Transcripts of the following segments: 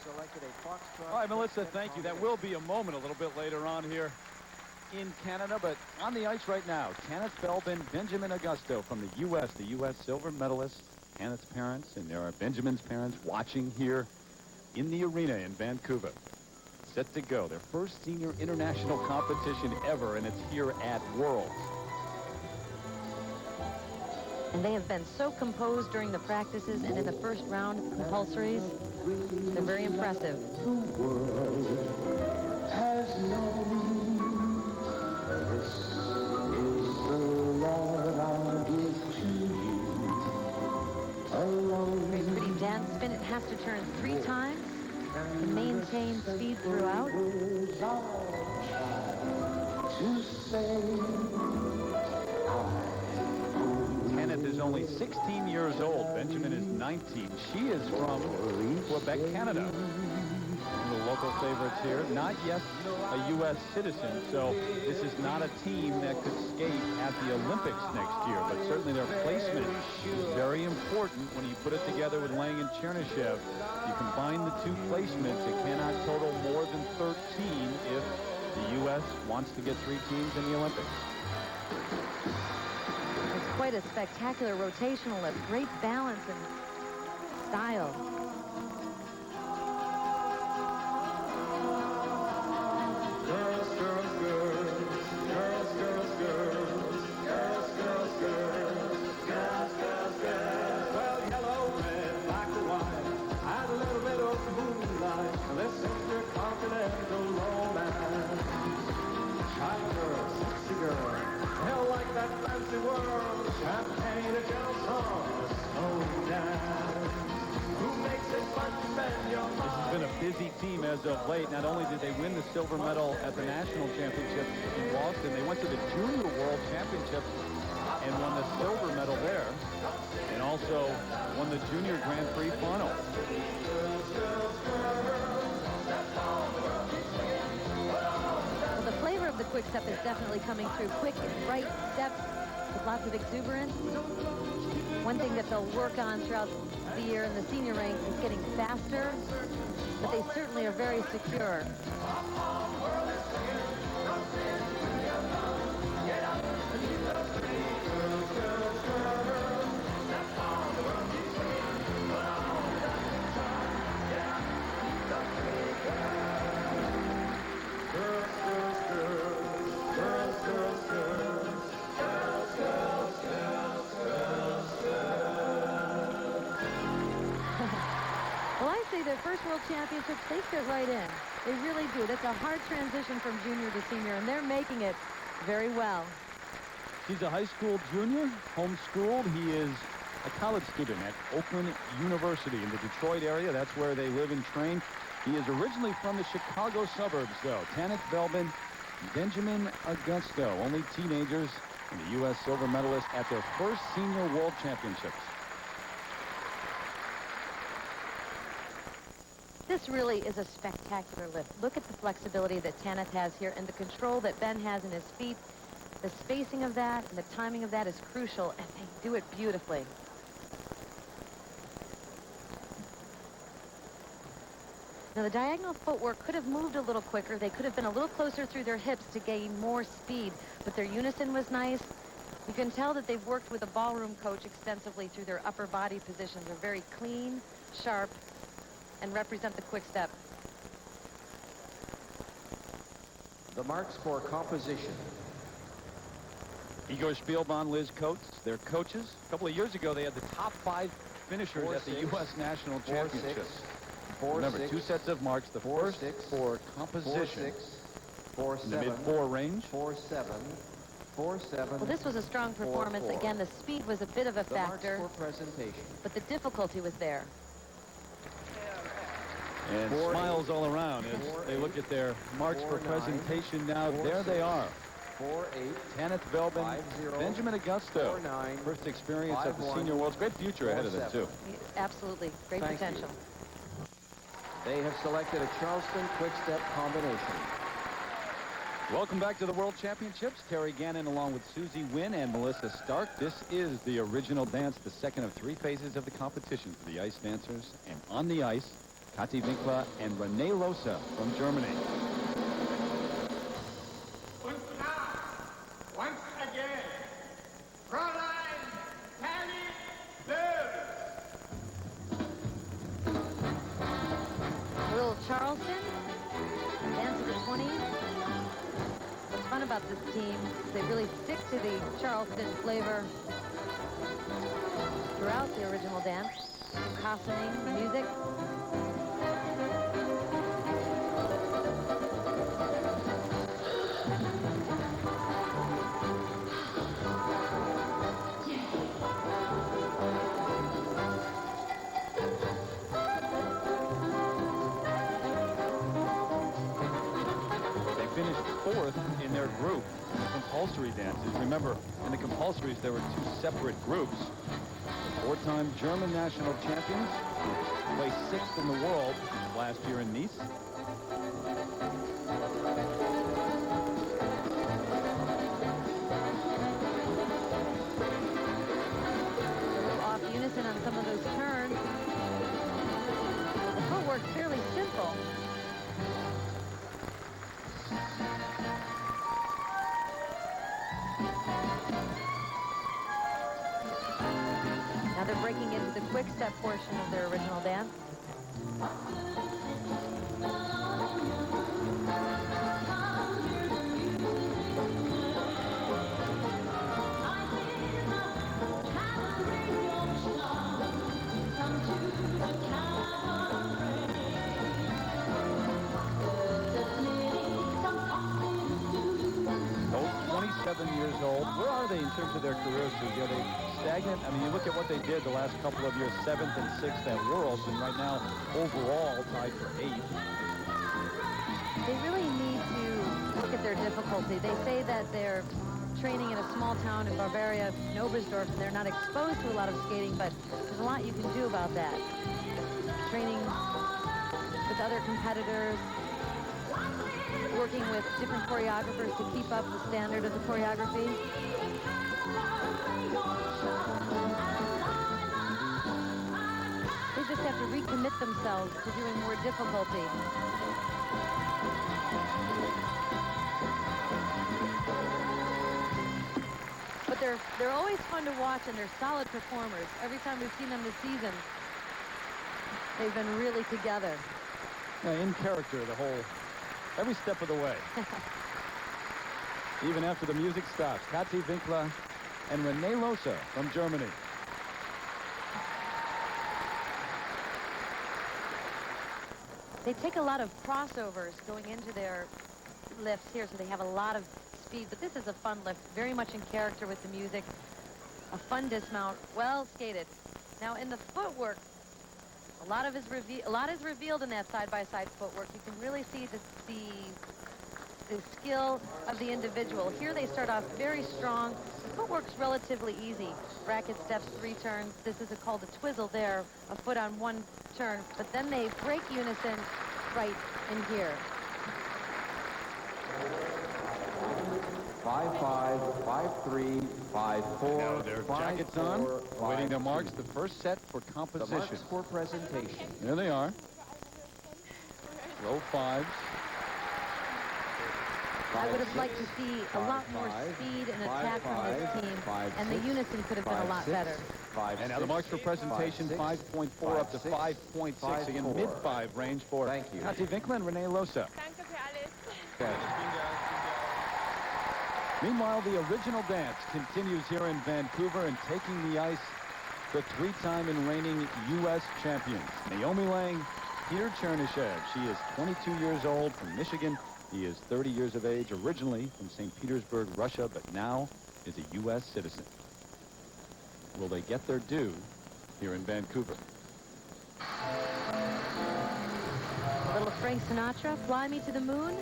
All right, Melissa, thank you. That will be a moment a little bit later on here in Canada, but on the ice right now, Tanith Belbin, Benjamin Augusto from the U.S. silver medalist. Tanith's parents, and there are Benjamin's parents watching here in the arena in Vancouver. Set to go. Their first senior international competition ever, and it's here at Worlds. And they have been so composed during the practices and in the first round compulsories. They're very impressive. The world has known this is the love I'll give to you alone. Very pretty dance spin. It has to turn 3 times to maintain speed throughout. To say Tanith is only 16 years old. Benjamin is 19. She is from Quebec, Canada. One of the local favorites here. Not yet a U.S. citizen, so this is not a team that could skate at the Olympics next year, but certainly their placement is very important when you put it together with Lang and Chernyshев. You combine the 2 placements, it cannot total more than 13 if the U.S. wants to get 3 teams in the Olympics. It's quite a spectacular rotational lift. Great balance and style. girls, girls, girls, girls, girls, girls, girls, girls, girls, girls, girls, girls. Well, yellow, red, black or white, and a little bit of moonlight. This is your continental romance. Shy girl, sexy girl, hell like that fancy world. Champagne, a girl's song, slow dance. Who makes it fun to spend your This has been a busy team as of late. Not only did they win the silver medal at the national championship in Boston, they went to the Junior World Championship and won the silver medal there, and also won the Junior Grand Prix final. Well, the flavor of the quick step is definitely coming through. Quick and bright steps with lots of exuberance. One thing that they'll work on throughout the year in the senior ranks is getting faster, but they certainly are very secure. Well, I say their first World Championships, they fit right in. They really do. That's a hard transition from junior to senior, and they're making it very well. He's a high school junior, homeschooled. He is a college student at Oakland University in the Detroit area. That's where they live and train. He is originally from the Chicago suburbs, though. Tanith Belbin, Benjamin Augusto, only teenagers, and the U.S. silver medalist at their first senior world championships. This really is a spectacular lift. Look at the flexibility that Tanith has here and the control that Ben has in his feet. The spacing of that and the timing of that is crucial, and they do it beautifully. Now, the diagonal footwork could have moved a little quicker. They could have been a little closer through their hips to gain more speed, but their unison was nice. You can tell that they've worked with a ballroom coach extensively through their upper body positions. They're very clean, sharp, and represent the quick step. The marks for composition. Igor Spielbahn, Liz Coates, their coaches. A couple of years ago, they had the top 5 finishers at the U.S. National Championships. Remember, 2 sets of marks. The first for composition 4-6, in the mid-4 range. 4-7, 4-7. Well, this was a strong performance. 4-4. Again, the speed was a bit of a The marks factor, for presentation. but the difficulty was there. And 4-8. smiles all around as they look at their marks for 4-9. presentation now. 4-6. There they are. 4-8. Tanith Belbin, 5-0. Benjamin Augusto. 4-9. First experience at the 5-1. Senior Worlds. Great future ahead of them, 4-7. too. Absolutely. Great Thank potential. They have selected a Charleston quick step combination. Welcome back to the World Championships. Terry Gannon along with Susie Wynn and Melissa Stark. This is the original dance, the second of 3 phases of the competition for the ice dancers. And on the ice, Kathi Winkler and Renee Losa from Germany. Und now, once again, Fräulein Tally Bird. A little Charleston, dance of the 20s. What's fun about this team is they really stick to the Charleston flavor throughout the original dance. Costuming, music. Finished 4th in their group in the compulsory dances. Remember, in the compulsories, there were 2 separate groups. The 4-time German national champions placed 6th in the world last year in Nice. Off unison on some of those turns. The footwork's fairly simple. Now they're breaking into the quick step portion of their original dance. Both 27 years old. Where are they in terms of their careers? Suzy? Are they stagnant? I mean, you look at what they did the last couple of years, 7th and 6th at Worlds, and right now, overall, tied for 8th. They really need to look at their difficulty. They say that they're training in a small town in Bavaria, in Oberstdorf, and they're not exposed to a lot of skating, but there's a lot you can do about that. Training with other competitors, working with different choreographers to keep up the standard of the choreography. They just have to recommit themselves to doing more difficulty. But they're always fun to watch, and they're solid performers. Every time we've seen them this season, they've been really together. Yeah, in character, every step of the way. Even after the music stops. Kathi Winkler and Renee Losa from Germany. They take a lot of crossovers going into their lifts here, so they have a lot of speed. But this is a fun lift, very much in character with the music. A fun dismount, well skated. Now in the footwork, a lot is revealed in that side-by-side footwork. You can really see the skill of the individual. Here they start off very strong. The footwork's relatively easy. Bracket steps, 3 turns. This is called a twizzle there, a foot on 1 turn. But then they break unison right in here. 5-5, 5-3, 5-4. Now their jackets on, awaiting their marks. The first set for composition. The marks for presentation. There they are. Low 5s. I would have liked to see a lot more speed and attack from this team, and the unison could have been a lot better. And now the marks for presentation, 5.4 up to 5.6. Again, mid-5 range for Kathi Winkler and Renee Losa. Danke für alles. Okay. Meanwhile, the original dance continues here in Vancouver, and taking the ice, the 3-time and reigning U.S. champions, Naomi Lang, Peter Chernyshev. She is 22 years old from Michigan. He is 30 years of age, originally from St. Petersburg, Russia, but now is a U.S. citizen. Will they get their due here in Vancouver? A little Frank Sinatra, Fly Me to the Moon.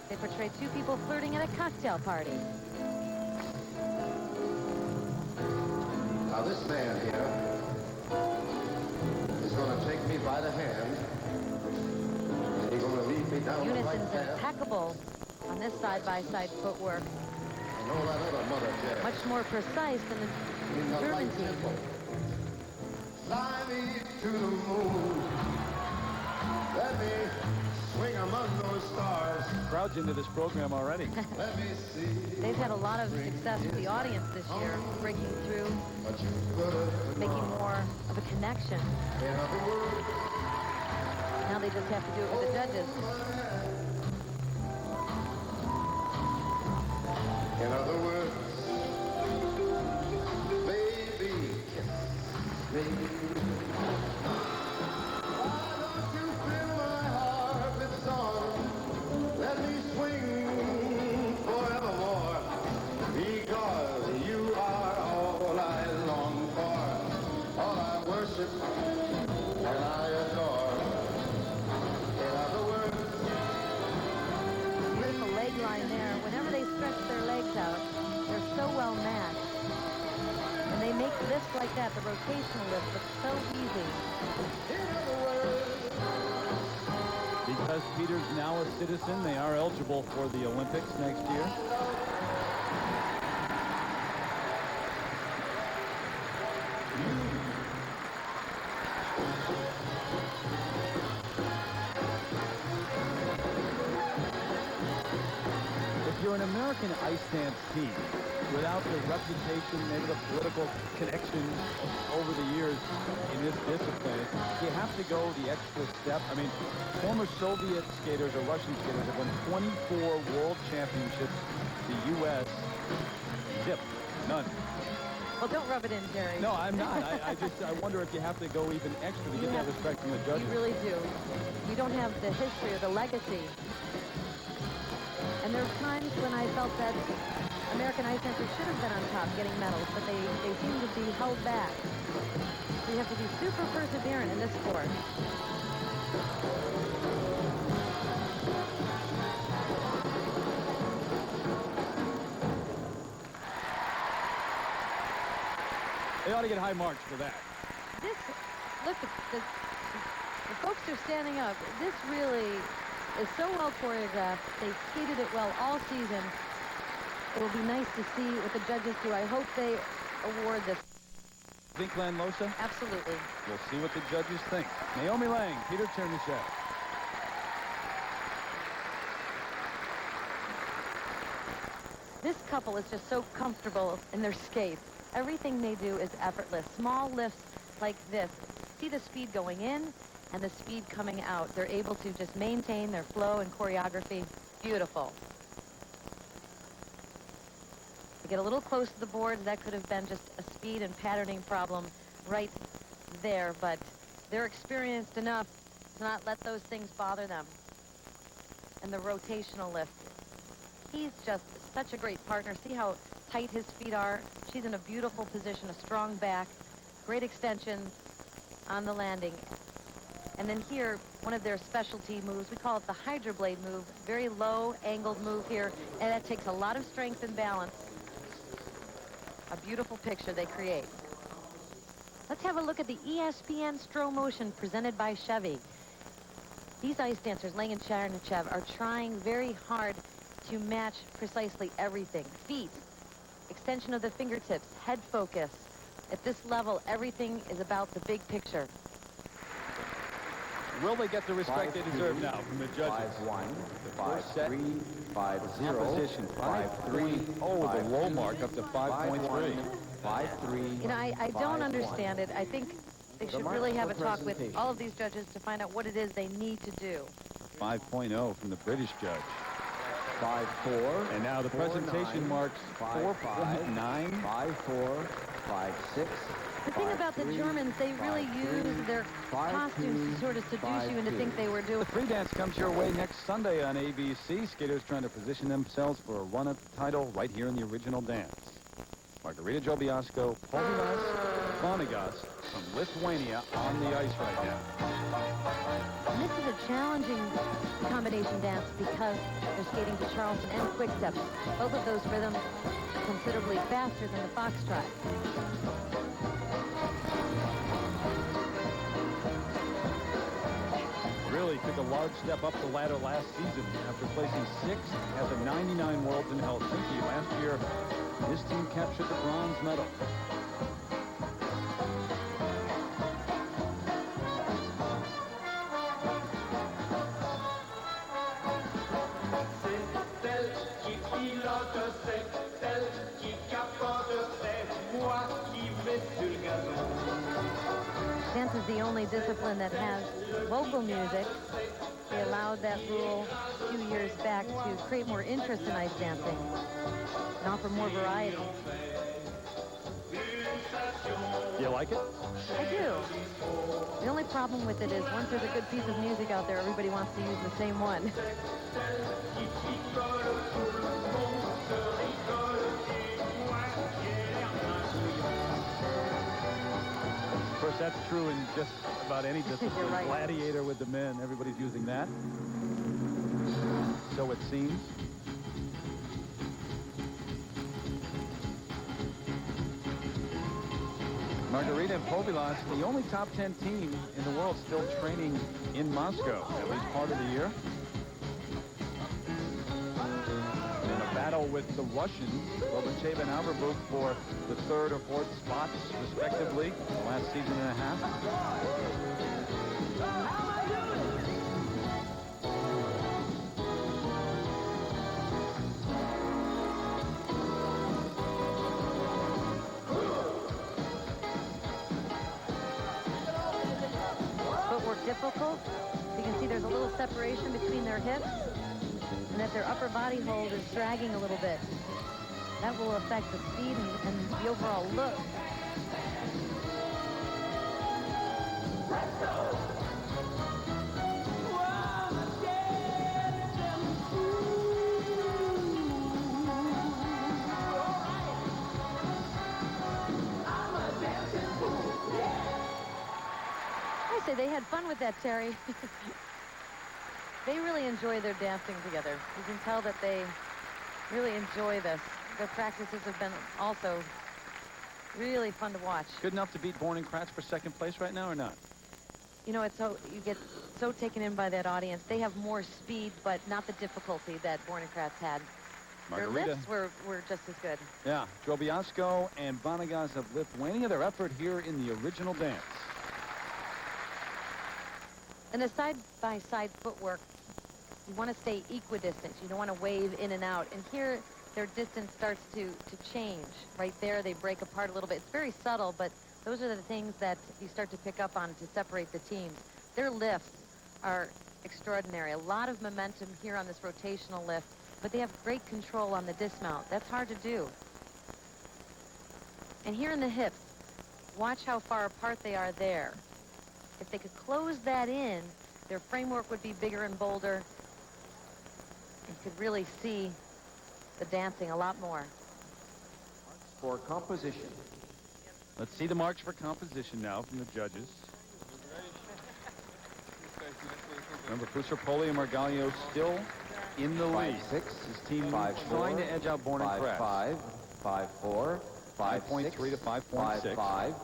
They portray 2 people flirting at a cocktail party. Now this man here is going to take me by the hand, and he's going to lead me down the right Unison's path. impeccable on this side-by-side footwork. And all that other mother jazz. Much more precise than In the the German right team. tempo. Fly me to the moon. crowd's into this program already. Let me see They've had a lot of success with the audience this year, breaking through, what you could have making more of a connection. in other words. Now they just have to do it with the judges. In other words, baby, kiss me. Why don't you fill my heart with song? Let me swing forevermore. Because you are all I long for, all I worship and I adore. In other words, Beautiful leg line there. Whenever they stretch their legs out, they're so well matched. And they make lifts like that, the rotational lift, look so easy. Because Peter's now a citizen, they are eligible for the Olympics next year. If you're an American ice dance team, without the reputation, maybe the political connection over the years in this discipline, you have to go the extra step. I mean, former Soviet skaters or Russian skaters have won 24 world championships. The U.S. zip, none. Well, don't rub it in, Jerry. No, I'm not. I wonder if you have to go even extra to get that respect from the judges. You really do. You don't have the history or the legacy. And there are times when I felt that American ice dancers should have been on top getting medals, but they seem to be held back. So you have to be super perseverant in this sport. They ought to get high marks for that. This, look, the folks are standing up. This really is so well choreographed. They skated it well all season. It will be nice to see what the judges do. I hope they award this. Think Glenn Losa? Absolutely. We'll see what the judges think. Naomi Lang, Peter Chernyshев. This couple is just so comfortable in their skates. Everything they do is effortless. Small lifts like this. See the speed going in and the speed coming out. They're able to just maintain their flow and choreography. Beautiful. They get a little close to the boards. That could have been just a speed and patterning problem right there, but they're experienced enough to not let those things bother them. And the rotational lift. He's just such a great partner. See how tight his feet are? She's in a beautiful position, a strong back, great extensions on the landing. And then here, one of their specialty moves, we call it the Hydra Blade move, very low angled move here, and that takes a lot of strength and balance. A beautiful picture they create. Let's have a look at the ESPN Stro Motion presented by Chevy. These ice dancers, Lang and Chernyshев, are trying very hard to match precisely everything. Feet, extension of the fingertips, head focus. At this level, everything is about the big picture. Will they get the respect they deserve now from the judges? 5-1, 5-3, 5-0, Opposition 5-3. Oh, the low mark up to 5.3. 5-3. You know, I don't understand it. I think they should really have a talk with all of these judges to find out what it is they need to do. 5.0 from the British judge. 5-4. And now the presentation marks 4.9. 5-4, 5-6. The thing about the Germans, they really use their costumes to sort of seduce you into think they were doing. The free dance comes your way next Sunday on ABC. Skaters trying to position themselves for a run at the title right here in the original dance. Margarita Drobiazko, Paulinas Vanagas from Lithuania on the ice right now. And this is a challenging combination dance because they're skating to Charleston and quick-step. Both of those rhythms are considerably faster than the foxtrot. Really took a large step up the ladder last season after placing 6th at the 99 Worlds in Helsinki. Last year, this team captured the bronze medal. the only discipline that has vocal music. They allowed that rule a few years back to create more interest in ice dancing and offer more variety. You like it? I do. The only problem with it is once there's a good piece of music out there, everybody wants to use the same one. Of course, that's true in just about any discipline. You're right. Gladiator with the men, everybody's using that. So it seems. Margarita and Povilas, the only top 10 team in the world still training in Moscow, at least part of the year. In a battle with the Russians, Lobacheva and Averbuch for the 3rd or 4th spots, respectively, last season and a half. Footwork difficult. You can see there's a little separation between their hips and that their upper body hold is dragging a little bit. That will affect the speed and the overall look. I say they had fun with that, Terry. They really enjoy their dancing together. You can tell that they really enjoy this. Their practices have been also really fun to watch. Good enough to beat Born and Kratz for 2nd place right now or not? You know, it's so you get so taken in by that audience. They have more speed, but not the difficulty that Born and Kratz had. Margarita. Their lifts were just as good. Yeah, Drobiazko and Vanagas of Lithuania, their effort here in the original dance. In a side-by-side footwork, you want to stay equidistant. You don't want to wave in and out. And here, their distance starts to change. Right there, they break apart a little bit. It's very subtle, but those are the things that you start to pick up on to separate the teams. Their lifts are extraordinary. A lot of momentum here on this rotational lift, but they have great control on the dismount. That's hard to do. And here in the hips, watch how far apart they are there. If they could close that in, their framework would be bigger and bolder. You could really see the dancing a lot more. For composition. Let's see the march for composition now from the judges. Remember, Fusar-Poli and Margallo still in the lead. 5-6. His team 5-4. trying to edge out Born and Kratz. 5-5. 5-4. 5.3 to 5.6. 5-5.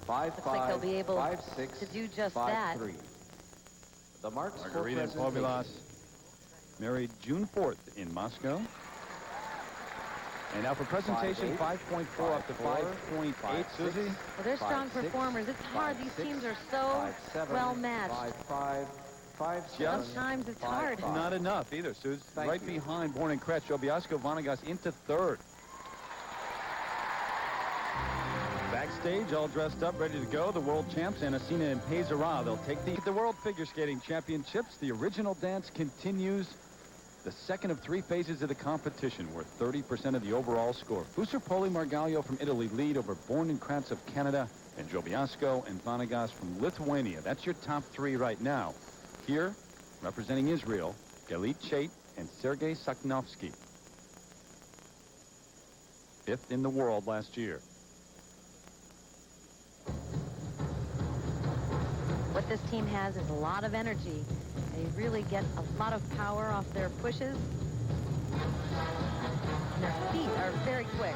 5-5. Looks like they'll be able 5-6. to do just 5-3. that. The marks Margarita and for Povilas married June 4th in Moscow. And now for presentation, 5.4 up to 5.8, Susie. Well, they're strong 5-6, performers. It's hard. These teams are so 5-7, well matched. 5-5. 5-7. Sometimes it's hard. Not enough either, Susie. Thank Right you. behind Born and Kratz, Drobiazko, Vanagas into 3rd. Backstage, all dressed up, ready to go, the world champs, Anasina and Pezara. They'll take the World Figure Skating Championships. The original dance continues. The second of 3 phases of the competition, worth 30% of the overall score. Fusar-Poli Margallo from Italy lead over Born and Kratz of Canada, and Drobiazko and Vanagas from Lithuania. That's your top 3 right now. Here, representing Israel, Galit Chait and Sergei Sakhnovsky. 5th in the world last year. What this team has is a lot of energy. They really get a lot of power off their pushes. And their feet are very quick.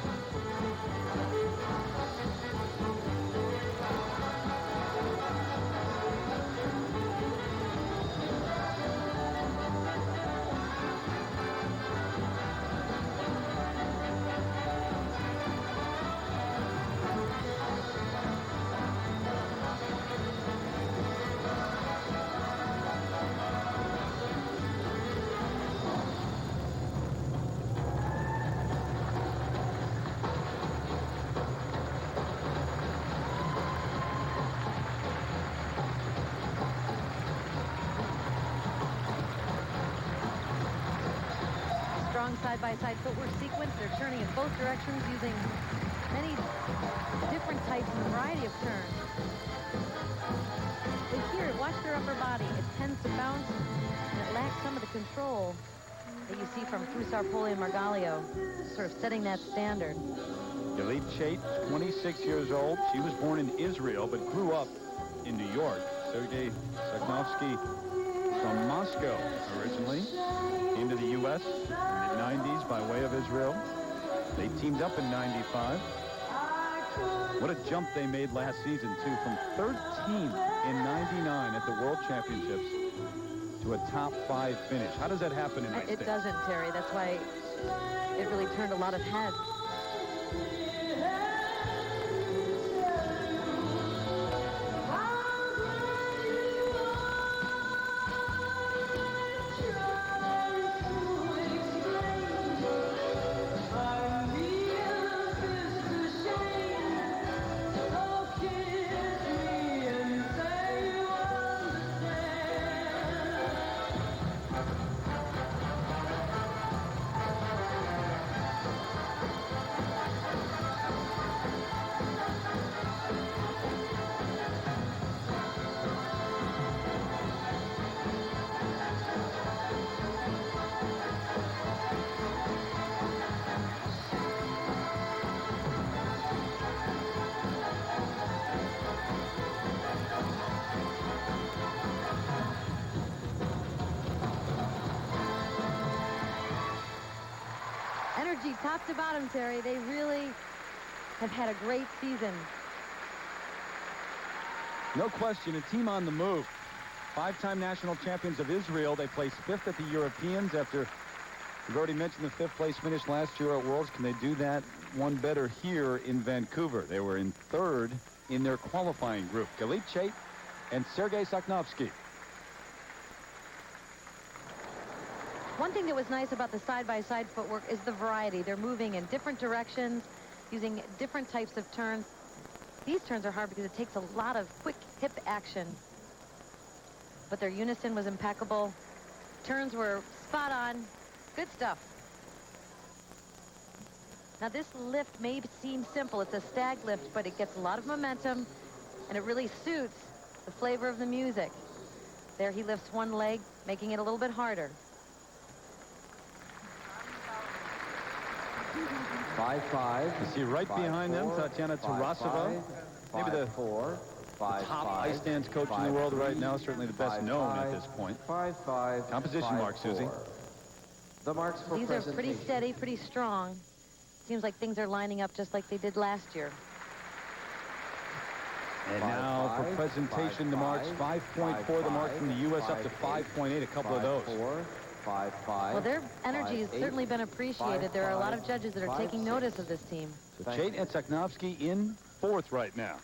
strong side-by-side footwork sequence. They're turning in both directions using many different types and variety of turns. But here, watch their upper body. It tends to bounce, and it lacks some of the control that you see from Fusar-Poli and Margalio, sort of setting that standard. Galit Chait, 26 years old. She was born in Israel, but grew up in New York. Sergei Sakhnovsky from Moscow originally. Came to the U.S. in the mid-90s by way of Israel. They teamed up in 95. What a jump they made last season, too, from 13th in 99 at the World Championships to a top 5 finish. How does that happen in ice It dance? doesn't, Terry. That's why it really turned a lot of heads. Energy top to bottom, Terry. They really have had a great season. No question, a team on the move. 5-time national champions of Israel. They placed 5th at the Europeans after we've already mentioned the 5th place finish last year at Worlds. Can they do that one better here in Vancouver? They were in 3rd in their qualifying group. Galit Chait and Sergei Sakhnovsky. One thing that was nice about the side-by-side footwork is the variety. They're moving in different directions, using different types of turns. These turns are hard because it takes a lot of quick hip action. But their unison was impeccable. Turns were spot on. Good stuff. Now this lift may seem simple. It's a stag lift, but it gets a lot of momentum, and it really suits the flavor of the music. There he lifts one leg, making it a little bit harder. 5-5. You see right behind them, Tatiana Tarasova. Maybe the 4, top ice dance coach in the world right now, certainly the best known at this point. 5-5. Composition mark, Susie. The marks for These are pretty steady, pretty strong. Seems like things are lining up just like they did last year. And now for presentation, the marks 5.4, the mark from the U.S. up to 5.8, a couple of those. 5-5. Well, their energy has certainly been appreciated. There are a lot of judges that are taking notice of this team. So Chait and Sakhnovsky in 4th right now.